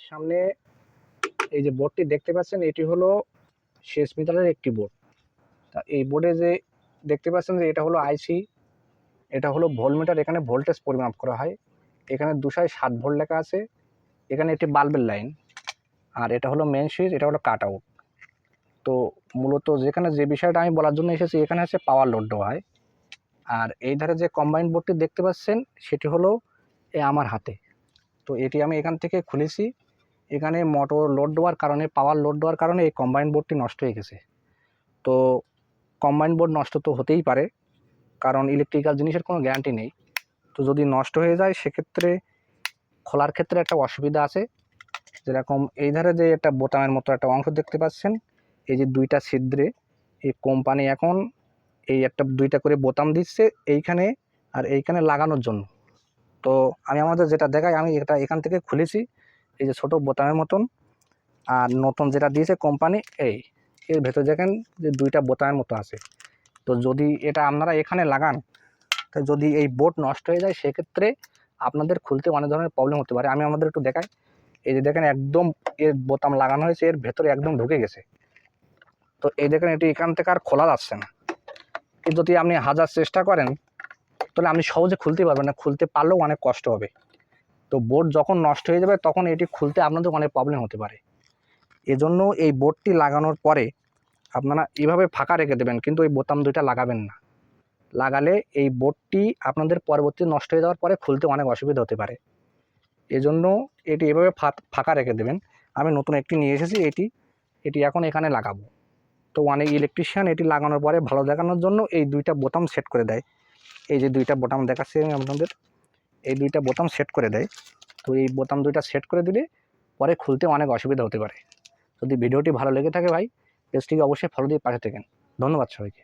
সামনে এই যে বোর্ডটি দেখতে পাচ্ছেন, এটি হলো শেষ মিটারের একটি বোর্ড। তা এই বোর্ডে যে দেখতে পাচ্ছেন যে এটা হলো আইসি, এটা হলো ভোল্টমিটার। এখানে ভোল্টেজ পরিমাপ করা হয়। এখানে 207 ভোল্ট লেখা আছে। এখানে একটি বাল্বের লাইন, আর এটা হলো মেন সুইচ, এটা হলো কাট আউট। তো মূলত যেখানে যে বিষয়টা আমি বলার জন্য এসেছি, এখানে হচ্ছে পাওয়ার লোড দেওয়া হয়। আর এই ধারে যে কম্বাইন্ড বোর্ডটি দেখতে পাচ্ছেন, সেটি হলো আমার হাতে। তো এটি আমি এখান থেকে খুলেছি। এখানে মোটর লোড দেওয়ার কারণে, পাওয়ার লোড দেওয়ার কারণে এই কম্বাইন্ড বোর্ডটি নষ্ট হয়ে গেছে। তো কম্বাইন্ড বোর্ড নষ্ট তো হতেই পারে, কারণ ইলেকট্রিক্যাল জিনিসের কোনো গ্যারান্টি নেই। তো যদি নষ্ট হয়ে যায় সেক্ষেত্রে খোলার ক্ষেত্রে একটা অসুবিধা আছে। যেরকম এই ধারে যে একটা বোতামের মতো একটা অংশ দেখতে পাচ্ছেন, এই যে দুইটা ছিদ্রে এই কোম্পানি এখন এই একটা দুইটা করে বোতাম দিচ্ছে এইখানে আর এইখানে লাগানোর জন্য। তো আমি আমাদের যেটা দেখাই, আমি এটা এখান থেকে খুলেছি, এই যে ছোট বোতামের মতন। আর নতুন যেটা দিয়েছে কোম্পানি, এর ভেতর দেখেন যে দুইটা বোতামের মতো আছে। তো যদি এটা আপনারা এখানে লাগান, তো যদি এই বোর্ড নষ্ট হয়ে যায় সেক্ষেত্রে আপনাদের খুলতে অনেক ধরনের প্রবলেম হতে পারে। আমি আমাদের একটু দেখাই। এই যে দেখেন একদম এর বোতাম লাগানো হয়েছে, এর ভেতরে একদম ঢুকে গেছে। তো এই দেখেন এটি এখান থেকে আর খোলা যাচ্ছে না। যদি আপনি হাজার চেষ্টা করেন তাহলে আপনি সহজে খুলতে পারবেন না, খুলতে পারলেও অনেক কষ্ট হবে। তো বোর্ড যখন নষ্ট হয়ে যাবে তখন এটি খুলতে আপনাদের অনেক প্রবলেম হতে পারে। এজন্য এই বোর্ডটি লাগানোর পরে আপনারা এইভাবে ফাঁকা রেখে দেবেন, কিন্তু ওই বোতাম দুইটা লাগাবেন না। লাগালে এই বোর্ডটি আপনাদের পরবর্তী নষ্ট হয়ে যাওয়ার পরে খুলতে অনেক অসুবিধা হতে পারে। এজন্য এটি এভাবে ফাঁকা রেখে দেবেন। আমি নতুন একটি নিয়ে এসেছি, এটি এখন এখানে লাগাবো। তো অনেক ইলেকট্রিশিয়ান এটি লাগানোর পরে ভালো দেখানোর জন্য এই দুইটা বোতাম সেট করে দেয়। এই যে দুইটা বোতাম দেখাচ্ছি আমি আপনাদের, এই দুইটা বোতাম সেট করে দেয়। তো এই বোতাম দুইটা সেট করে দিলে পরে খুলতে অনেক অসুবিধা হতে পারে। যদি ভিডিওটি ভালো লেগে থাকে ভাই, পেজটিকে অবশ্যই ফলো দিয়ে পাশে থাকেন। ধন্যবাদ সবাইকে।